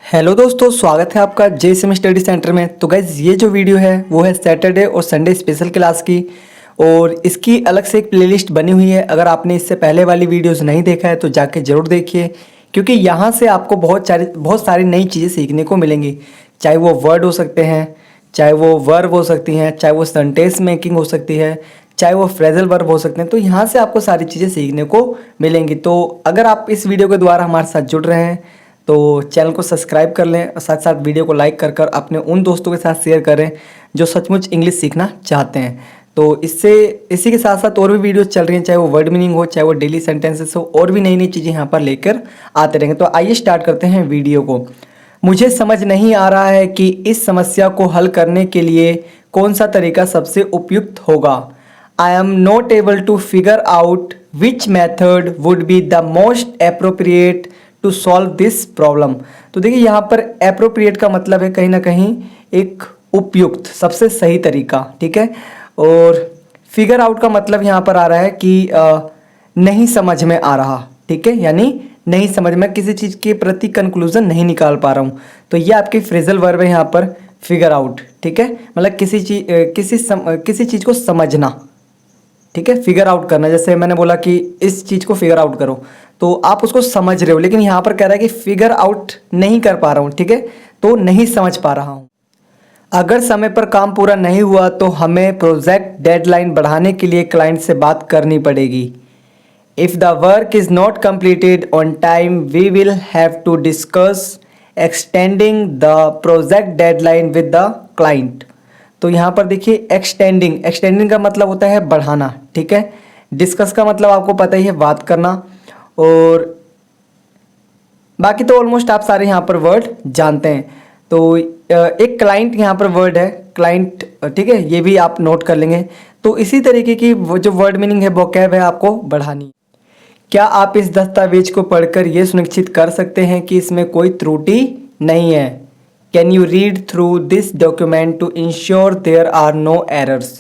Hello दोस्तों, स्वागत है आपका जेएसएम स्टडी सेंटर में। तो गाइज ये जो वीडियो है वो है सैटरडे और संडे स्पेशल क्लास की, और इसकी अलग से एक प्लेलिस्ट बनी हुई है। अगर आपने इससे पहले वाली वीडियोस नहीं देखा है तो जाके ज़रूर देखिए, क्योंकि यहाँ से आपको बहुत सारी नई चीज़ें सीखने को मिलेंगी। चाहे वो वर्ड हो सकते हैं, चाहे वो वर्ब हो सकती हैं, चाहे वो सेंटेंस मेकिंग हो सकती है, चाहे वो फ्रेजल वर्ब हो सकते हैं। तो यहाँ से आपको सारी चीज़ें सीखने को मिलेंगी। तो अगर आप इस वीडियो के द्वारा हमारे साथ जुड़ रहे हैं तो चैनल को सब्सक्राइब कर लें और साथ साथ वीडियो को लाइक कर कर अपने उन दोस्तों के साथ शेयर करें जो सचमुच इंग्लिश सीखना चाहते हैं। तो इसी के साथ साथ और भी वीडियोस चल रही हैं, चाहे वो वर्ड मीनिंग हो, चाहे वो डेली सेंटेंसेस हो, और भी नई नई चीज़ें यहाँ पर लेकर आते रहेंगे। तो आइए स्टार्ट करते हैं वीडियो को। मुझे समझ नहीं आ रहा है कि इस समस्या को हल करने के लिए कौन सा तरीका सबसे उपयुक्त होगा। I am not able to figure out which method would be the most appropriate to solve this problem. तो देखिए यहाँ पर अप्रोप्रिएट का मतलब है कहीं ना कहीं एक उपयुक्त, सबसे सही तरीका, ठीक है। और फिगर आउट का मतलब यहाँ पर आ रहा है कि नहीं समझ में आ रहा, ठीक है, यानी नहीं समझ में, किसी चीज़ के प्रति कंक्लूजन नहीं निकाल पा रहा हूँ। तो ये आपकी फ्रेजल वर्ब है यहाँ पर फिगर आउट, ठीक है, मतलब किसी चीज़ को समझना, ठीक है, फिगर आउट करना। जैसे मैंने बोला कि इस चीज़ को फिगर आउट करो, तो आप उसको समझ रहे हो, लेकिन यहाँ पर कह रहा है कि फिगर आउट नहीं कर पा रहा हूँ, ठीक है, तो नहीं समझ पा रहा हूँ। अगर समय पर काम पूरा नहीं हुआ तो हमें प्रोजेक्ट डेडलाइन बढ़ाने के लिए क्लाइंट से बात करनी पड़ेगी। If the work is not completed on time we will have to discuss extending the project deadline with the client. तो यहाँ पर देखिए एक्सटेंडिंग का मतलब होता है बढ़ाना, ठीक है। डिस्कस का मतलब आपको पता ही है, बात करना। और बाकी तो ऑलमोस्ट आप सारे यहाँ पर वर्ड जानते हैं। तो एक क्लाइंट यहाँ पर वर्ड है, क्लाइंट, ठीक है, ये भी आप नोट कर लेंगे। तो इसी तरीके की वो जो वर्ड मीनिंग है, वोकैब है, आपको बढ़ानी। क्या आप इस दस्तावेज को पढ़कर ये सुनिश्चित कर सकते हैं कि इसमें कोई त्रुटि नहीं है? Can you read through this document to ensure there are no errors.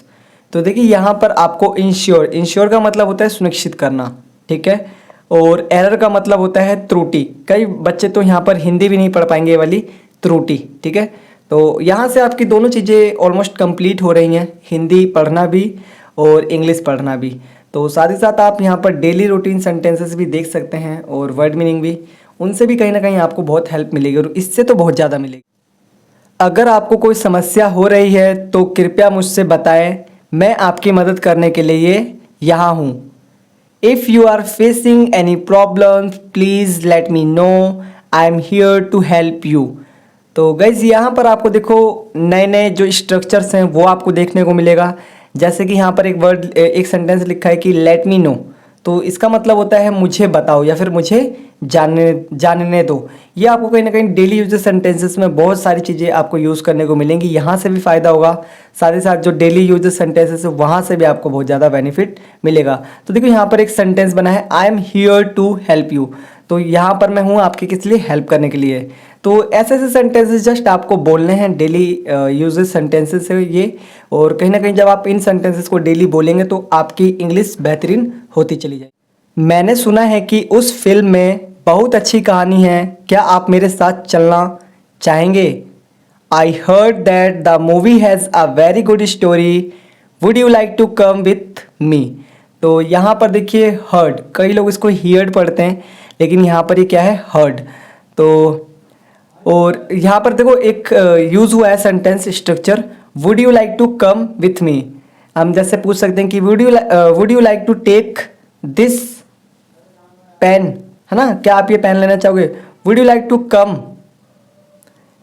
तो देखिए यहाँ पर आपको इंश्योर का मतलब होता है सुनिश्चित करना, ठीक है, और एरर का मतलब होता है त्रुटि। कई बच्चे तो यहाँ पर हिंदी भी नहीं पढ़ पाएंगे, ये वाली त्रुटि, ठीक है। तो यहाँ से आपकी दोनों चीज़ें ऑलमोस्ट कंप्लीट हो रही हैं, हिंदी पढ़ना भी और इंग्लिश पढ़ना भी। तो साथ ही साथ आप यहाँ पर डेली रूटीन सेंटेंसेस भी देख सकते हैं और वर्ड मीनिंग भी, उनसे भी कहीं ना कहीं आपको बहुत हेल्प मिलेगी, और इससे तो बहुत ज़्यादा मिलेगी। अगर आपको कोई समस्या हो रही है तो कृपया मुझसे बताएं, मैं आपकी मदद करने के लिए यहाँ हूँ। If you are facing any problem please let me know, I am here to help you. तो गाइज यहाँ पर आपको देखो नए नए जो स्ट्रक्चर्स हैं वो आपको देखने को मिलेगा। जैसे कि यहाँ पर एक सेंटेंस लिखा है कि लेट मी नो, तो इसका मतलब होता है मुझे बताओ या फिर मुझे जानने दो। ये आपको कहीं ना कहीं डेली यूजेस सेंटेंसेस में बहुत सारी चीज़ें आपको यूज़ करने को मिलेंगी, यहाँ से भी फ़ायदा होगा। साथ ही साथ जो डेली यूजेस सेंटेंसेस है वहाँ से भी आपको बहुत ज़्यादा बेनिफिट मिलेगा। तो देखो यहाँ पर एक सेंटेंस बना है, I am here to help you. तो यहाँ पर मैं हूँ आपके किस लिए, हेल्प करने के लिए। तो ऐसे ऐसे सेंटेंसेस जस्ट आपको बोलने हैं, डेली यूजेस सेंटेंसेस है ये। और कहीं ना कहीं जब आप इन सेंटेंसेस को डेली बोलेंगे तो आपकी इंग्लिश बेहतरीन होती चली जाएगी। मैंने सुना है कि उस फिल्म में बहुत अच्छी कहानी है, क्या आप मेरे साथ चलना चाहेंगे? I heard that the movie has a very good story, would you like to come with me. तो यहाँ पर देखिए हर्ड, कई लोग इसको हियर्ड पढ़ते हैं, लेकिन यहाँ पर ये क्या है, हर्ड। तो और यहाँ पर देखो एक यूज़ हुआ है sentence structure, would you like to come with me. हम जैसे पूछ सकते हैं कि would you like to take this pen, है ना, क्या आप ये पेन लेना चाहोगे? Would you like to come,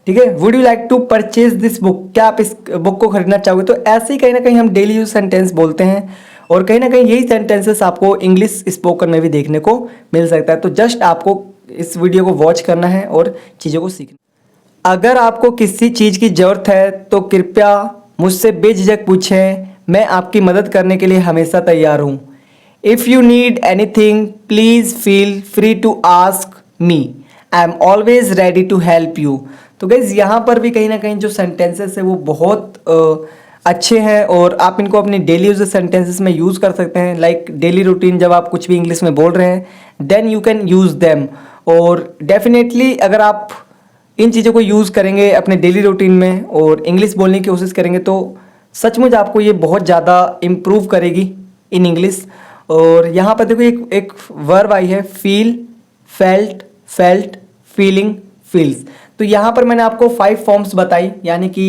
ठीक है। Would you like to purchase this book, क्या आप इस बुक को खरीदना चाहोगे? तो ऐसे ही कहीं ना कहीं हम डेली यूज सेंटेंस बोलते हैं, और कहीं ना कहीं यही सेंटेंसेस आपको इंग्लिश स्पोकन में भी देखने को मिल सकता है। तो जस्ट आपको इस वीडियो को वॉच करना है और चीज़ों को सीखना। अगर आपको किसी चीज़ की ज़रूरत है तो कृपया मुझसे बेझिझक पूछें, मैं आपकी मदद करने के लिए हमेशा तैयार हूँ। If you need anything please feel free to ask me, I am always ready to help you. तो गाइज यहाँ पर भी कहीं ना कहीं जो सेंटेंसेस है वो बहुत अच्छे हैं, और आप इनको अपनी डेली यूज सेंटेंसेस में यूज़ कर सकते हैं। लाइक डेली रूटीन जब आप कुछ भी इंग्लिश में बोल रहे हैं, then you can use them. और डेफिनेटली अगर आप इन चीज़ों को यूज़ करेंगे अपने डेली रूटीन में और इंग्लिश बोलने की कोशिश करेंगे तो सचमुच आपको ये बहुत ज़्यादा इम्प्रूव करेगी इन इंग्लिश। और यहाँ पर देखो एक वर्ब आई है, feel, felt, felt, feeling, feels. तो यहाँ पर मैंने आपको 5 फॉर्म्स बताई, यानी कि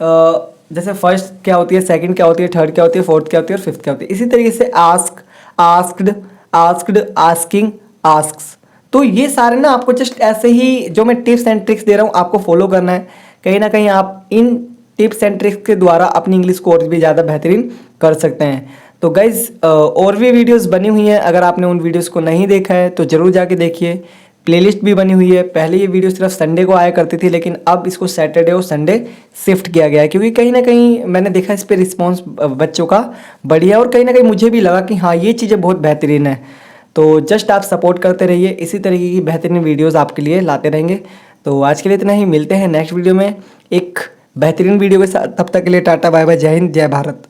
जैसे फर्स्ट क्या होती है, सेकंड क्या होती है, थर्ड क्या होती है, फोर्थ क्या होती है और फिफ्थ क्या होती है। इसी तरीके से ask, asked, asked, asking, asks. तो ये सारे ना आपको जस्ट ऐसे ही जो मैं टिप्स एंड ट्रिक्स दे रहा हूँ आपको फॉलो करना है। कहीं ना कहीं आप इन टिप्स एंड ट्रिक्स के द्वारा अपनी इंग्लिश को और भी ज़्यादा बेहतरीन कर सकते हैं। तो गाइज़ और भी वीडियोस बनी हुई हैं, अगर आपने उन वीडियोस को नहीं देखा है तो ज़रूर जाके देखिए। प्लेलिस्ट भी बनी हुई है। पहले ये वीडियो सिर्फ संडे को आया करती थी, लेकिन अब इसको सैटरडे और संडे शिफ्ट किया गया है, क्योंकि कहीं ना कहीं मैंने देखा इस पर रिस्पॉन्स बच्चों का बढ़िया, और कहीं ना कहीं मुझे भी लगा कि हाँ ये चीज़ें बहुत बेहतरीन है। तो जस्ट आप सपोर्ट करते रहिए, इसी तरीके की बेहतरीन वीडियोज़ आपके लिए लाते रहेंगे। तो आज के लिए इतना ही, मिलते हैं नेक्स्ट वीडियो में एक बेहतरीन वीडियो के साथ। तब तक के लिए टाटा बाय बाय, जय हिंद, जय भारत।